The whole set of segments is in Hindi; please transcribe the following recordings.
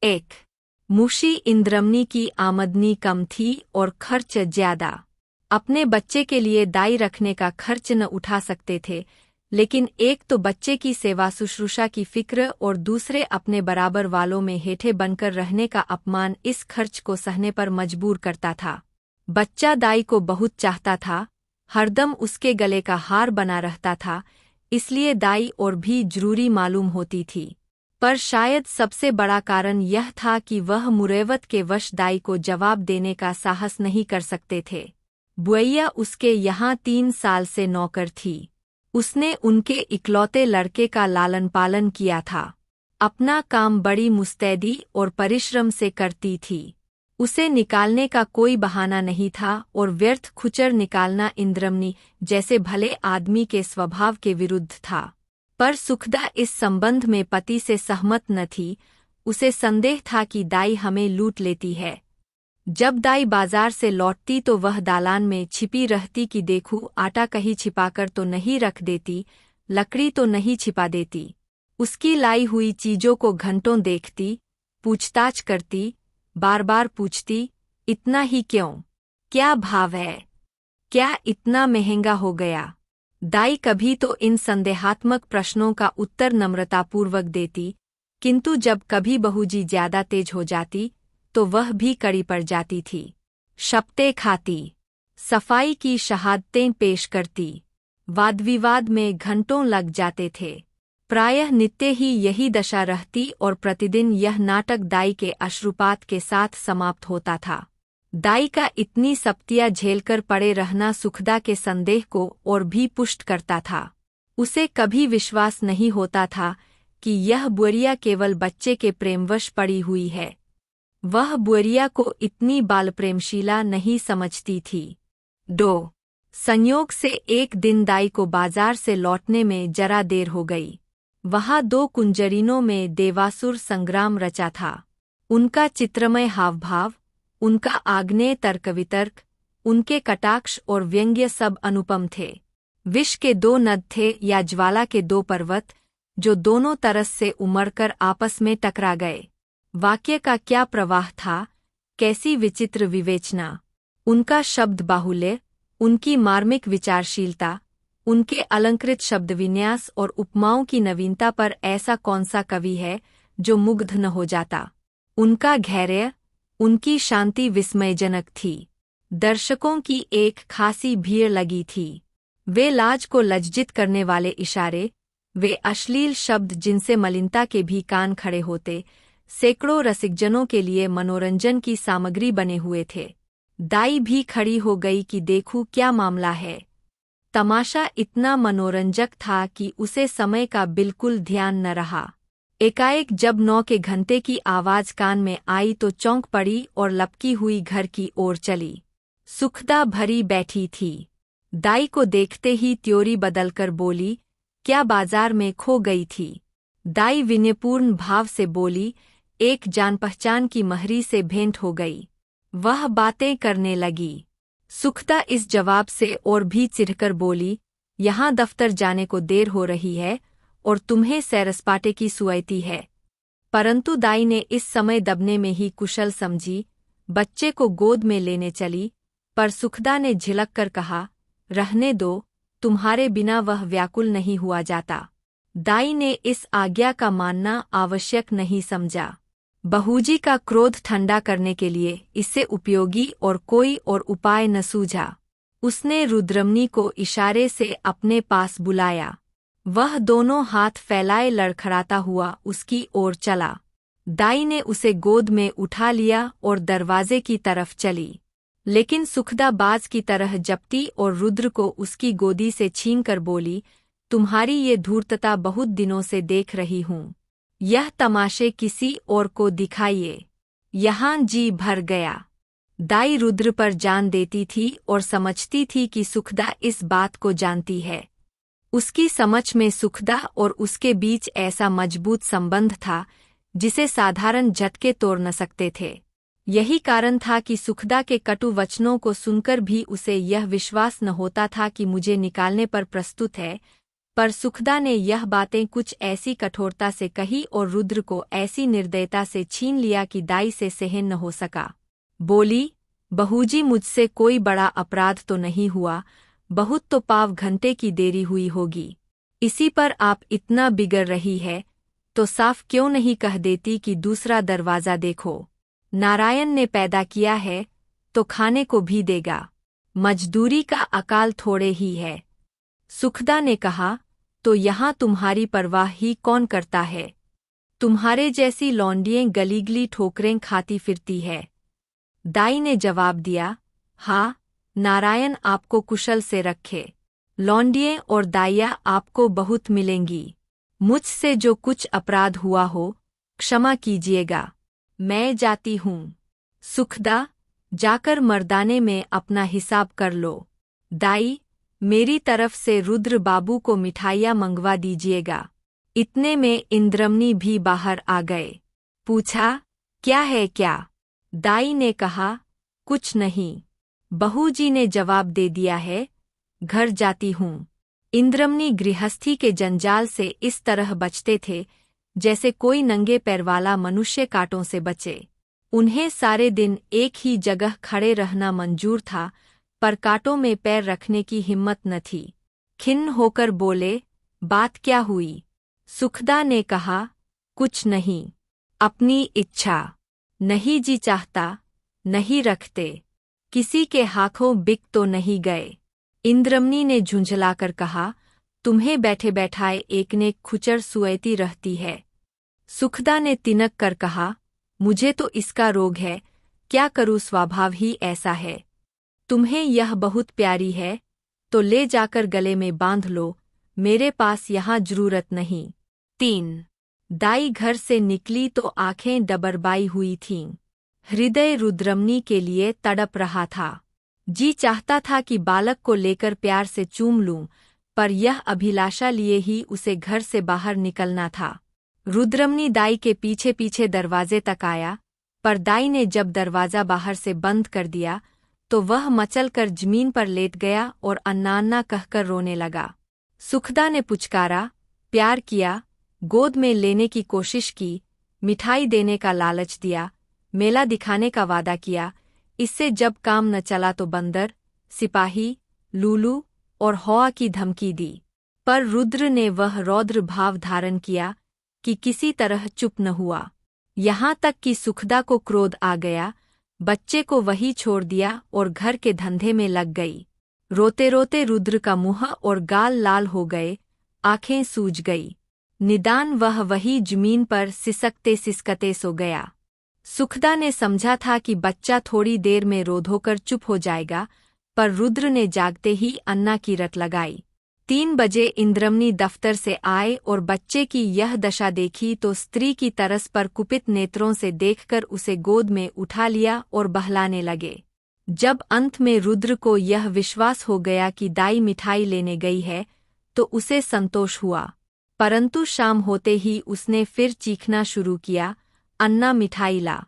एक मुशी इंद्रमनी की आमदनी कम थी और खर्च ज्यादा। अपने बच्चे के लिए दाई रखने का खर्च न उठा सकते थे, लेकिन एक तो बच्चे की सेवा शुश्रूषा की फिक्र और दूसरे अपने बराबर वालों में हेठे बनकर रहने का अपमान इस खर्च को सहने पर मजबूर करता था। बच्चा दाई को बहुत चाहता था, हरदम उसके गले का हार बना रहता था, इसलिए दाई और भी जरूरी मालूम होती थी। पर शायद सबसे बड़ा कारण यह था कि वह मुरैवत के वश दाई को जवाब देने का साहस नहीं कर सकते थे। बुआ उसके यहाँ 3 साल से नौकर थी। उसने उनके इकलौते लड़के का लालन पालन किया था। अपना काम बड़ी मुस्तैदी और परिश्रम से करती थी। उसे निकालने का कोई बहाना नहीं था और व्यर्थ खुचर निकालना इंद्रमनी जैसे भले आदमी के स्वभाव के विरुद्ध था। पर सुखदा इस संबंध में पति से सहमत न थी। उसे संदेह था कि दाई हमें लूट लेती है। जब दाई बाजार से लौटती तो वह दालान में छिपी रहती कि देखूं आटा कहीं छिपाकर तो नहीं रख देती, लकड़ी तो नहीं छिपा देती। उसकी लाई हुई चीजों को घंटों देखती, पूछताछ करती, बार बार पूछती, इतना ही क्यों? क्या भाव है? क्या इतना महंगा हो गया? दाई कभी तो इन संदेहात्मक प्रश्नों का उत्तर नम्रतापूर्वक देती, किंतु जब कभी बहूजी ज्यादा तेज हो जाती तो वह भी कड़ी पड़ जाती थी। शपथे खाती, सफाई की शहादतें पेश करती, वादविवाद में घंटों लग जाते थे। प्रायः नित्य ही यही दशा रहती और प्रतिदिन यह नाटक दाई के अश्रुपात के साथ समाप्त होता था। दाई का इतनी सप्तियाँ झेलकर पड़े रहना सुखदा के संदेह को और भी पुष्ट करता था। उसे कभी विश्वास नहीं होता था कि यह बुआ केवल बच्चे के प्रेमवश पड़ी हुई है। वह बुआ को इतनी बालप्रेमशीला नहीं समझती थी। संयोग से एक दिन दाई को बाजार से लौटने में जरा देर हो गई। वहाँ 2 कुंजरीनों में देवासुर संग्राम रचा था। उनका चित्रमय हावभाव, उनका आग्नेय तर्कवितर्क, उनके कटाक्ष और व्यंग्य सब अनुपम थे। विष के 2 नद थे या ज्वाला के 2 पर्वत, जो दोनों तरस से उमड़कर आपस में टकरा गए। वाक्य का क्या प्रवाह था, कैसी विचित्र विवेचना! उनका शब्द बाहुल्य, उनकी मार्मिक विचारशीलता, उनके अलंकृत शब्दविन्यास और उपमाओं की नवीनता पर ऐसा कौन सा कवि है जो मुग्ध न हो जाता। उनका धैर्य, उनकी शांति विस्मयजनक थी। दर्शकों की एक खासी भीड़ लगी थी। वे लाज को लज्जित करने वाले इशारे, वे अश्लील शब्द जिनसे मलिनता के भी कान खड़े होते, सैकड़ों रसिकजनों के लिए मनोरंजन की सामग्री बने हुए थे। दाई भी खड़ी हो गई कि देखूं क्या मामला है। तमाशा इतना मनोरंजक था कि उसे समय का बिल्कुल ध्यान न रहा। एकाएक जब 9 के घंटे की आवाज कान में आई तो चौंक पड़ी और लपकी हुई घर की ओर चली। सुखदा भरी बैठी थी। दाई को देखते ही त्योरी बदलकर बोली, क्या बाजार में खो गई थी? दाई विनयपूर्ण भाव से बोली, एक जान पहचान की महरी से भेंट हो गई। वह बातें करने लगी। सुखदा इस जवाब से और भी चिढ़कर बोली, यहाँ दफ्तर जाने को देर हो रही है और तुम्हें सैरसपाटे की सुअती है। परंतु दाई ने इस समय दबने में ही कुशल समझी, बच्चे को गोद में लेने चली, पर सुखदा ने झिलक कर कहा, रहने दो, तुम्हारे बिना वह व्याकुल नहीं हुआ जाता। दाई ने इस आज्ञा का मानना आवश्यक नहीं समझा। बहूजी का क्रोध ठंडा करने के लिए इससे उपयोगी और कोई और उपाय न सूझा। उसने रुद्रमनी को इशारे से अपने पास बुलाया। वह दोनों हाथ फैलाए लड़खड़ाता हुआ उसकी ओर चला। दाई ने उसे गोद में उठा लिया और दरवाजे की तरफ चली, लेकिन सुखदा बाज की तरह जपती और रुद्र को उसकी गोदी से छीनकर बोली, तुम्हारी ये धूर्तता बहुत दिनों से देख रही हूँ। यह तमाशे किसी और को दिखाइए। यहाँ जी भर गया। दाई रुद्र पर जान देती थी और समझती थी कि सुखदा इस बात को जानती है। उसकी समझ में सुखदा और उसके बीच ऐसा मजबूत संबंध था जिसे साधारण झटके तोड़ न सकते थे। यही कारण था कि सुखदा के कटु वचनों को सुनकर भी उसे यह विश्वास न होता था कि मुझे निकालने पर प्रस्तुत है, पर सुखदा ने यह बातें कुछ ऐसी कठोरता से कही और रुद्र को ऐसी निर्दयता से छीन लिया कि दाई से सहन न हो सका। बोली, बहूजी मुझसे कोई बड़ा अपराध तो नहीं हुआ, बहुत तो पाव घंटे की देरी हुई होगी, इसी पर आप इतना बिगड़ रही है तो साफ क्यों नहीं कह देती कि दूसरा दरवाज़ा देखो। नारायण ने पैदा किया है तो खाने को भी देगा, मजदूरी का अकाल थोड़े ही है। सुखदा ने कहा, तो यहाँ तुम्हारी परवाह ही कौन करता है? तुम्हारे जैसी लौंडियें गलीगली ठोकरें खाती फिरती है। दाई ने जवाब दिया, हाँ, नारायण आपको कुशल से रखे। लौंडियें और दाइया आपको बहुत मिलेंगी। मुझसे जो कुछ अपराध हुआ हो क्षमा कीजिएगा, मैं जाती हूँ। सुखदा, जाकर मर्दाने में अपना हिसाब कर लो। दाई, मेरी तरफ से रुद्र बाबू को मिठाइयाँ मंगवा दीजिएगा। इतने में इंद्रमनी भी बाहर आ गए। पूछा, क्या है क्या? दाई ने कहा, कुछ नहीं। बहूजी ने जवाब दे दिया है, घर जाती हूँ। इंद्रमनी गृहस्थी के जंजाल से इस तरह बचते थे जैसे कोई नंगे पैर वाला मनुष्य कांटों से बचे। उन्हें सारे दिन एक ही जगह खड़े रहना मंजूर था, पर कांटों में पैर रखने की हिम्मत न थी। खिन्न होकर बोले, बात क्या हुई? सुखदा ने कहा, कुछ नहीं, अपनी इच्छा। नहीं जी चाहता, नहीं रखते। किसी के हाथों बिक तो नहीं गए। इंद्रमनी ने झुंझलाकर कहा, तुम्हें बैठे बैठाए एक ने खुचर सुएती रहती है। सुखदा ने तिनक कर कहा, मुझे तो इसका रोग है, क्या करूँ, स्वभाव ही ऐसा है। तुम्हें यह बहुत प्यारी है तो ले जाकर गले में बांध लो, मेरे पास यहाँ जरूरत नहीं। 3 दाई घर से निकली तो आंखें डबरबाई हुई थीं। हृदय रुद्रमनी के लिए तड़प रहा था। जी चाहता था कि बालक को लेकर प्यार से चूम लूं, पर यह अभिलाषा लिए ही उसे घर से बाहर निकलना था। रुद्रमनी दाई के पीछे पीछे दरवाजे तक आया, पर दाई ने जब दरवाज़ा बाहर से बंद कर दिया तो वह मचलकर जमीन पर लेट गया और अन्ना अन्ना कहकर रोने लगा। सुखदा ने पुचकारा, प्यार किया, गोद में लेने की कोशिश की, मिठाई देने का लालच दिया, मेला दिखाने का वादा किया। इससे जब काम न चला तो बंदर, सिपाही, लूलू और हौआ की धमकी दी। पर रुद्र ने वह रौद्र भाव धारण किया कि किसी तरह चुप न हुआ। यहाँ तक कि सुखदा को क्रोध आ गया, बच्चे को वही छोड़ दिया और घर के धंधे में लग गई। रोते रोते रुद्र का मुंह और गाल लाल हो गए, आंखें सूज गई। निदान वह वही जमीन पर सिसकते सिसकते सो गया। सुखदा ने समझा था कि बच्चा थोड़ी देर में रो धोकर चुप हो जाएगा, पर रुद्र ने जागते ही अन्ना की रट लगाई। 3 बजे इंद्रमनी दफ्तर से आए और बच्चे की यह दशा देखी तो स्त्री की तरस पर कुपित नेत्रों से देखकर उसे गोद में उठा लिया और बहलाने लगे। जब अंत में रुद्र को यह विश्वास हो गया कि दाई मिठाई लेने गई है तो उसे संतोष हुआ, परंतु शाम होते ही उसने फिर चीखना शुरू किया, अन्ना मिठाई ला।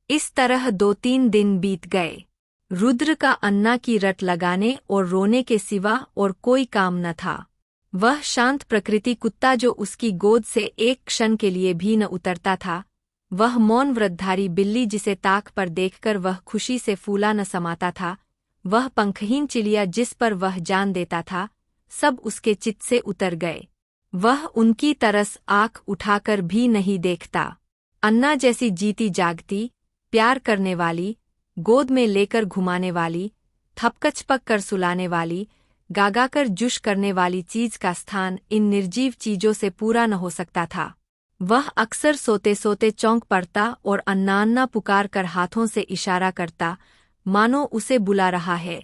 इस तरह 2-3 दिन बीत गए। रुद्र का अन्ना की रट लगाने और रोने के सिवा और कोई काम न था। वह शांत प्रकृति कुत्ता जो उसकी गोद से एक क्षण के लिए भी न उतरता था, वह मौन व्रतधारी बिल्ली जिसे ताक पर देखकर वह खुशी से फूला न समाता था, वह पंखहीन चिड़िया जिस पर वह जान देता था, सब उसके चित्त से उतर गए। वह उनकी तरस आँख उठाकर भी नहीं देखता। अन्ना जैसी जीती जागती, प्यार करने वाली, गोद में लेकर घुमाने वाली, थपकचपक कर सुलाने वाली, गागाकर जुश करने वाली चीज का स्थान इन निर्जीव चीजों से पूरा न हो सकता था। वह अक्सर सोते सोते चौंक पड़ता और अन्ना अन्ना पुकार कर हाथों से इशारा करता, मानो उसे बुला रहा है।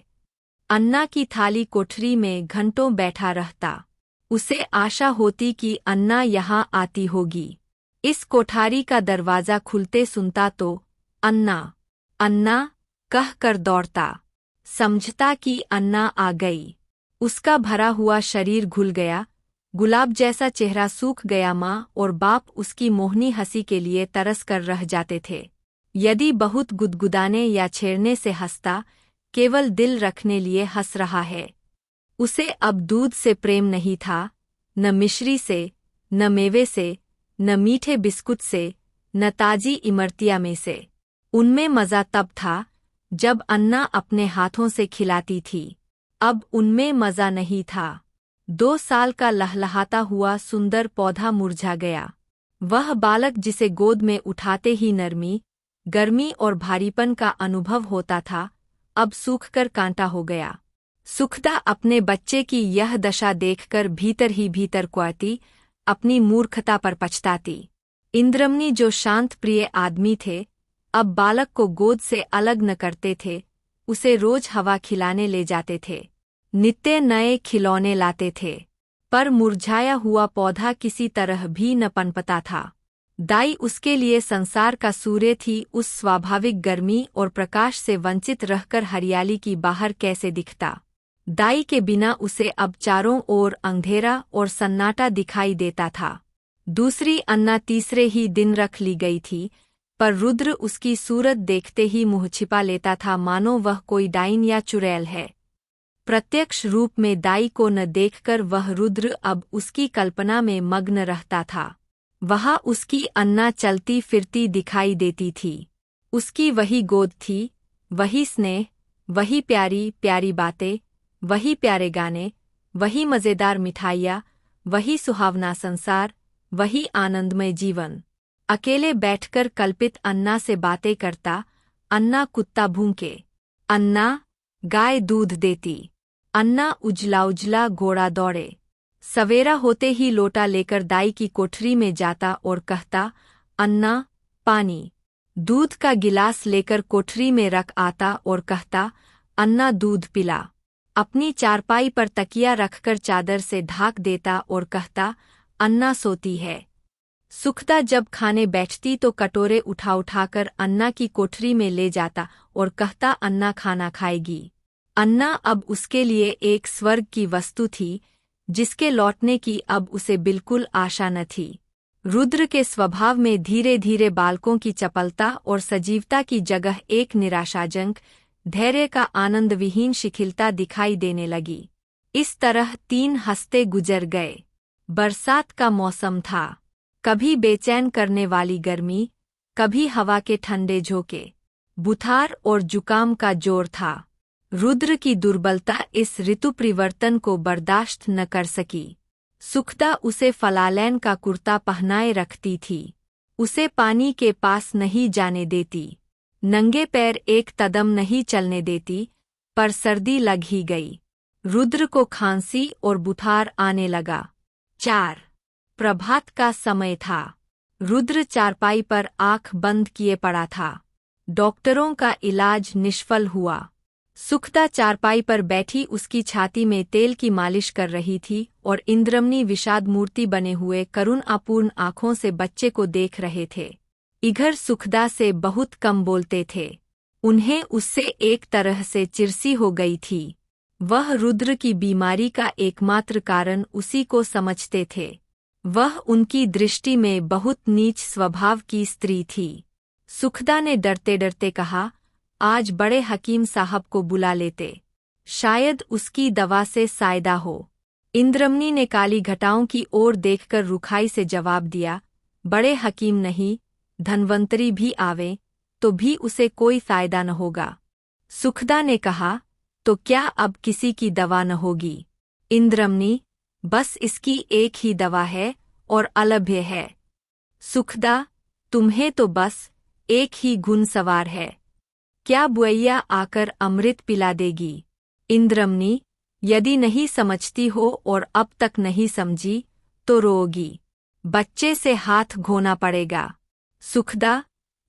अन्ना की थाली कोठरी में घंटों बैठा रहता। उसे आशा होती कि अन्ना यहाँ आती होगी। इस कोठारी का दरवाज़ा खुलते सुनता तो अन्ना अन्ना कह कर दौड़ता। समझता कि अन्ना आ गई। उसका भरा हुआ शरीर घुल गया, गुलाब जैसा चेहरा सूख गया। माँ और बाप उसकी मोहनी हंसी के लिए तरस कर रह जाते थे। यदि बहुत गुदगुदाने या छेड़ने से हंसता, केवल दिल रखने लिए हंस रहा है। उसे अब दूध से प्रेम नहीं था, न मिश्री से, न मेवे से, न मीठे बिस्कुट से, न ताजी इमरतिया में से। उनमें मज़ा तब था जब अन्ना अपने हाथों से खिलाती थी, अब उनमें मज़ा नहीं था। 2 साल का लहलहाता हुआ सुंदर पौधा मुरझा गया। वह बालक जिसे गोद में उठाते ही नरमी, गर्मी और भारीपन का अनुभव होता था, अब सूखकर कांटा हो गया। सुखदा अपने बच्चे की यह दशा देखकर भीतर ही भीतर क्वाती, अपनी मूर्खता पर पछताती। इंद्रमनी जो शांत प्रिय आदमी थे, अब बालक को गोद से अलग न करते थे, उसे रोज हवा खिलाने ले जाते थे, नित्य नए खिलौने लाते थे, पर मुरझाया हुआ पौधा किसी तरह भी न पनपता था। दाई उसके लिए संसार का सूर्य थी, उस स्वाभाविक गर्मी और प्रकाश से वंचित रहकर हरियाली की बाहर कैसे दिखता। दाई के बिना उसे अब चारों ओर अंधेरा और सन्नाटा दिखाई देता था। दूसरी अन्ना तीसरे ही दिन रख ली गई थी, पर रुद्र उसकी सूरत देखते ही मुँह छिपा लेता था, मानो वह कोई डाइन या चुड़ैल है। प्रत्यक्ष रूप में दाई को न देखकर वह रुद्र अब उसकी कल्पना में मग्न रहता था। वहाँ उसकी अन्ना चलती फिरती दिखाई देती थी। उसकी वही गोद थी, वही स्नेह, वही प्यारी प्यारी बातें, वही प्यारे गाने, वही मज़ेदार मिठाइयाँ, वही सुहावना संसार, वही आनंदमय जीवन। अकेले बैठकर कल्पित अन्ना से बातें करता, अन्ना कुत्ता भूखे, अन्ना गाय दूध देती, अन्ना उजला उजला घोड़ा दौड़े। सवेरा होते ही लोटा लेकर दाई की कोठरी में जाता और कहता, अन्ना पानी। दूध का गिलास लेकर कोठरी में रख आता और कहता, अन्ना दूध पिला। अपनी चारपाई पर तकिया रखकर चादर से ढाक देता और कहता, अन्ना सोती है। सुखदा जब खाने बैठती तो कटोरे उठा उठाकर अन्ना की कोठरी में ले जाता और कहता, अन्ना खाना खाएगी। अन्ना अब उसके लिए एक स्वर्ग की वस्तु थी, जिसके लौटने की अब उसे बिल्कुल आशा न थी। रुद्र के स्वभाव में धीरे धीरे बालकों की चपलता और सजीवता की जगह एक निराशाजनक, धैर्य का आनंद विहीन शिथिलता दिखाई देने लगी। इस तरह 3 हफ्ते गुजर गए। बरसात का मौसम था। कभी बेचैन करने वाली गर्मी, कभी हवा के ठंडे झोंके, बुखार और जुकाम का जोर था। रुद्र की दुर्बलता इस ऋतु परिवर्तन को बर्दाश्त न कर सकी। सुखदा उसे फलालैन का कुर्ता पहनाए रखती थी, उसे पानी के पास नहीं जाने देती, नंगे पैर एक कदम नहीं चलने देती, पर सर्दी लग ही गई। रुद्र को खांसी और बुखार आने लगा। 4 प्रभात का समय था। रुद्र चारपाई पर आंख बंद किए पड़ा था। डॉक्टरों का इलाज निष्फल हुआ। सुखदा चारपाई पर बैठी उसकी छाती में तेल की मालिश कर रही थी और इंद्रमनी विषाद मूर्ति बने हुए करुण अपूर्ण आँखों से बच्चे को देख रहे थे। इघर सुखदा से बहुत कम बोलते थे। उन्हें उससे एक तरह से चिरसी हो गई थी। वह रुद्र की बीमारी का एकमात्र कारण उसी को समझते थे। वह उनकी दृष्टि में बहुत नीच स्वभाव की स्त्री थी। सुखदा ने डरते डरते कहा, आज बड़े हकीम साहब को बुला लेते, शायद उसकी दवा से सायदा हो। इंद्रमनी ने काली घटाओं की ओर देखकर रुखाई से जवाब दिया, बड़े हकीम नहीं, धनवंतरी भी आवे तो भी उसे कोई फायदा न होगा। सुखदा ने कहा, तो क्या अब किसी की दवा न होगी? इंद्रमनी, बस इसकी एक ही दवा है और अलभ्य है। सुखदा, तुम्हें तो बस एक ही गुण सवार है। क्या बुआइया आकर अमृत पिला देगी? इंद्रमनी, यदि नहीं समझती हो और अब तक नहीं समझी तो रोगी, बच्चे से हाथ धोना पड़ेगा। सुखदा,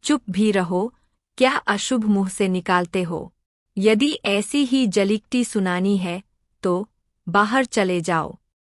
चुप भी रहो, क्या अशुभ मुंह से निकालते हो? यदि ऐसी ही जलीकटी सुनानी है तो बाहर चले जाओ।